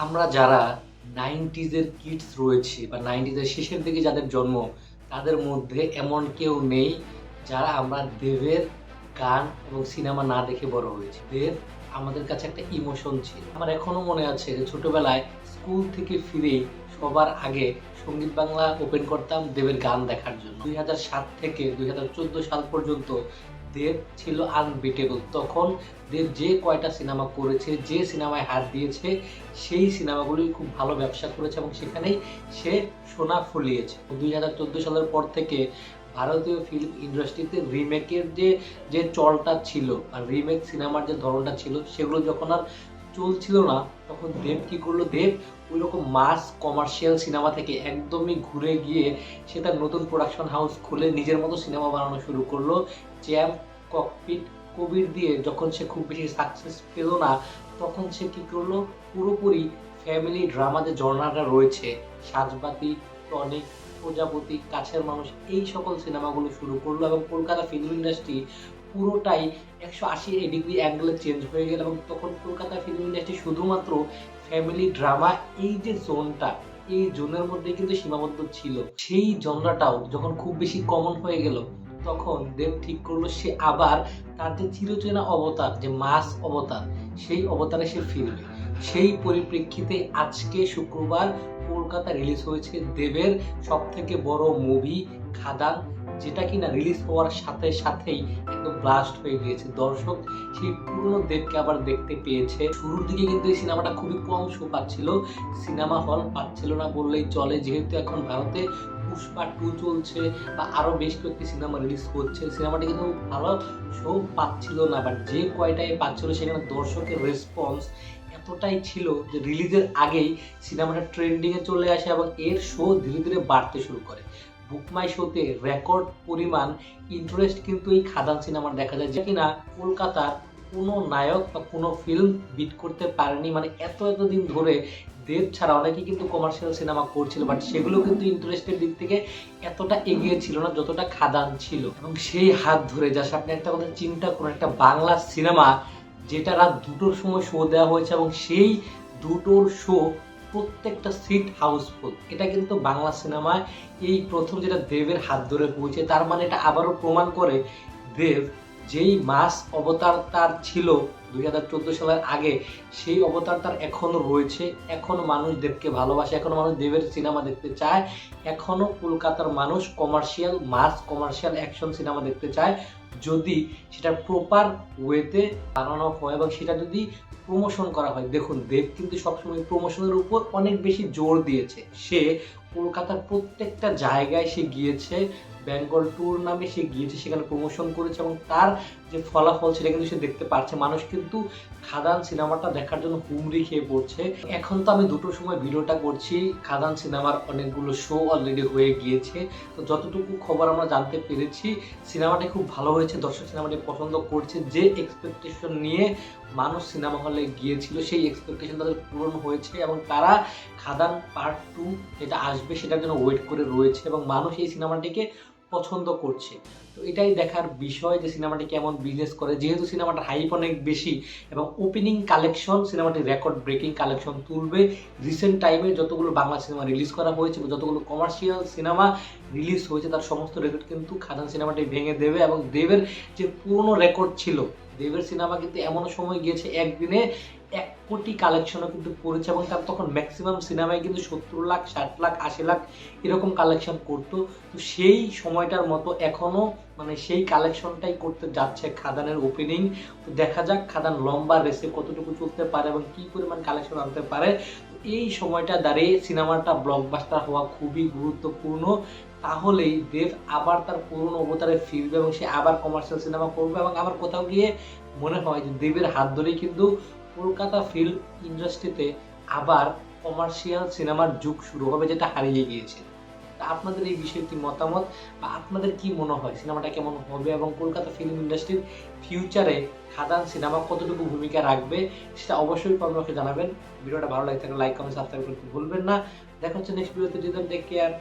আমরা যারা 90s এর কিডস রয়েছি বা 90s এর শেষের দিকে যাদের জন্ম, তাদের মধ্যে এমন কেউ নেই যারা আমরা দেবের গান এবং সিনেমা না দেখে বড় হয়েছি। দেব আমাদের কাছে একটা ইমোশন ছিল। আমার এখনো মনে আছে যে ছোটবেলায় স্কুল থেকে ফিরেই সবার আগে সঙ্গীত বাংলা ওপেন করতাম দেবের গান দেখার জন্য। 2007 থেকে 2014 সাল পর্যন্ত দেব ছিল আনবিটেবল। তখন দেব যে কয়টা সিনেমা করেছে, যে সিনেমায় হাত দিয়েছে, সেই সিনেমাগুলোই খুব ভালো ব্যবসা করেছে এবং সেখানেই সে সোনা ফলিয়েছে। 2014 সালের পর থেকে ভারতীয় ফিল্ম ইন্ডাস্ট্রিতে রিমেকের যে চলটা ছিল আর রিমেক সিনেমার যে ধরনটা ছিল, সেগুলো যখন আর চলছিল না, তখন দেব কি করলো? দেব ওই রকম মাস কমার্শিয়াল সিনেমা থেকে একদমই ঘুরে গিয়ে সে তার নতুন প্রোডাকশন হাউস খুলে নিজের মতো সিনেমা বানানো শুরু করলো। জ্যাম, ককপিট, কবির দিয়ে যখন সে খুব বেশি সাকসেস পেল না, তখন সে কি করলো? পুরোপুরি ফ্যামিলি ড্রামা যে জনরাটা রয়েছে, সাজবাতি, টনিক, প্রজাপতি, কাছের মানুষ, এই সকল সিনেমাগুলো শুরু করলো এবং কলকাতা ফিল্ম ইন্ডাস্ট্রি পুরোটাই 180 ডিগ্রি অ্যাঙ্গেলে চেঞ্জ হয়ে গেল। এবং তখন কলকাতা ফিল্ম ইন্ডাস্ট্রি শুধুমাত্র ফ্যামিলি ড্রামা, এই যে জোনটা, এই জোনের মধ্যে কিন্তু সীমাবদ্ধ ছিল। সেই জনরাটাও যখন খুব বেশি কমন হয়ে গেল, তখন দেব ঠিক করলো সে আবার তার যে চিরচেনা অবতার, যে মাস অবতার, সেই অবতারে সে ফিরবে। সেই পরিপ্রেক্ষিতে আজকে শুক্রবার কলকাতা রিলিজ হয়েছে দেবের সব থেকে বড় মুভি খাদান, যেটা কিনা রিলিজ হওয়ার সাথে সাথেই একদম ব্লাস্ট হয়ে গিয়েছে। দর্শক সেই পুরনো দেবকে আবার দেখতে পেয়েছে। শুরুর দিকে কিন্তু এই সিনেমাটা খুবই কম শো পাচ্ছিল, সিনেমা হল পাচ্ছিল না বললেই চলে, যেহেতু এখন ভারতে পুষ্পা 2 চলছে বা আরো বেশ কয়েকটি সিনেমা রিলিজ হচ্ছে। সিনেমাটি কিন্তু ভালো শো পাচ্ছিল না, বাট যে কয়টাই পাচ্ছিল সেখানে দর্শকের রেসপন্স এতটাই ছিল যে রিলিজের আগেই সিনেমাটা ট্রেন্ডিং এ চলে আসে এবং এর শো ধীরে ধীরে বাড়তে শুরু করে। বুকমাই শোতে রেকর্ড পরিমাণ ইন্টারেস্ট কিন্তু এই খাদান সিনেমার দেখা যায়, যে কিনা কলকাতার কোনো নায়ক বা কোনো ফিল্ম বিট করতে পারেনি। মানে এতদিন ধরে দেব ছাড়া অনেকেই কিন্তু কমার্শিয়াল সিনেমা করছিল, বাট সেগুলো কিন্তু ইন্টারেস্টের দিক থেকে এতটা এগিয়ে ছিল না যতটা খাদান ছিল। এবং সেই হাত ধরে জাস্ট আপনি একটা কথা চিন্তা করুন, একটা বাংলা সিনেমা যেটা রাত 2টোর সময় শো দেওয়া হয়েছে এবং সেই 2টোর শো প্রত্যেকটা সিট হাউসফুল। এটা কিন্তু বাংলা সিনেমায় এই প্রথম যেটা দেবের হাত ধরে পৌঁছে। তার মানে এটা আবারও প্রমাণ করে দেব যেই মাস অবতার তার ছিল 2014 সালের আগে, সেই অবতার তার এখনো রয়েছে। এখনো মানুষ দেবকে ভালোবাসে, এখনো মানুষ দেবের সিনেমা দেখতে চায়, এখনো কলকাতার মানুষ commercial mass commercial action cinema দেখতে চায়, যদি সেটা প্রপার ওয়েতে বানানো হয় এবং সেটা যদি প্রমোশন করা হয়। দেখুন, দেব কিন্তু সবসময় প্রমোশনের উপর অনেক বেশি জোর দিয়েছে। সে কলকাতার প্রত্যেকটা জায়গায় সে গিয়েছে, বেঙ্গল ট্যুর নামে সে গিয়েছে, সেখানে প্রমোশন করেছে এবং তার যে ফলাফল সেটা কিন্তু সে দেখতে পাচ্ছে। মানুষ কিন্তু খাদান সিনেমাটা দেখার জন্য হুমড়ি খেয়ে পড়ছে। এখন তো আমি 2টোর সময় ভিডিওটা করছি, খাদান সিনেমার অনেকগুলো শো অলরেডি হয়ে গিয়েছে। তো যতটুকু খবর আমরা জানতে পেরেছি, সিনেমাটি খুব ভালো হয়েছে, দর্শক সিনেমাটি পছন্দ করছে। যে এক্সপেকটেশন নিয়ে মানুষ সিনেমা হলে গিয়েছিল, সেই এক্সপেকটেশন তাদের পূরণ হয়েছে এবং তারা খাদান পার্ট 2 যেটা আসবে সেটার জন্য ওয়েট করে রয়েছে এবং মানুষ এই সিনেমাটিকে পছন্দ করছে। তো এটাই দেখার বিষয় যে সিনেমাটি কেমন বিজনেস করে। যেহেতু সিনেমাটার হাইপ অনেক বেশি এবং ওপেনিং কালেকশন সিনেমাটি রেকর্ড ব্রেকিং কালেকশন তুলবে। রিসেন্ট টাইমে যতগুলো বাংলা সিনেমা রিলিজ করা হয়েছে, যতগুলো কমার্শিয়াল সিনেমা রিলিজ হয়েছে, তার সমস্ত রেকর্ড কিন্তু খাদান সিনেমাটি ভেঙে দেবে। এবং দেবের যে পুরনো রেকর্ড ছিল, দেবের সিনেমা কিন্তু এমন সময় গিয়েছে একদিনে 1 কোটি কালেকশনও কিন্তু করেছে এবং তার তখন ম্যাক্সিমাম সিনেমায় কিন্তু 70 লাখ, 60 লাখ, 80 লাখ এরকম কালেকশন করতো। তো সেই সময়টার মতো এখনো মানে সেই কালেকশনটাই করতে যাচ্ছে খাদানের ওপেনিং। তো দেখা যাক খাদান লম্বা রেসে কতটুকু চলতে পারে এবং কি পরিমাণ কালেকশন আনতে পারে। তো এই সময়টা দাঁড়িয়ে সিনেমাটা ব্লকবাস্টার হওয়া খুবই গুরুত্বপূর্ণ। তাহলেই দেব আবার তার পুরনো অবতারে ফিরবে এবং সে আবার কমার্শিয়াল সিনেমা করবে। এবং আমার কোথাও গিয়ে মনে হয় যে দেবের হাত ধরেই কিন্তু কলকাতা ফিল্ম ইন্ডাস্ট্রিতে আবার কমার্শিয়াল সিনেমার যুগ শুরু হবে, যেটা হারিয়ে গিয়েছে। তা আপনাদের এই বিষয়টি মতামত বা আপনাদের কি মনে হয় সিনেমাটা কেমন হবে এবং কলকাতা ফিল্ম ইন্ডাস্ট্রির ফিউচারে খাদান সিনেমা কতটুকু ভূমিকা রাখবে, সেটা অবশ্যই কমেন্টে জানাবেন। ভিডিওটা ভালো লাগে থাকলে লাইক, কমেন্ট, সাবস্ক্রাইব করতে ভুলবেন না। দেখা হচ্ছে নেক্সট ভিডিওতে। Take care.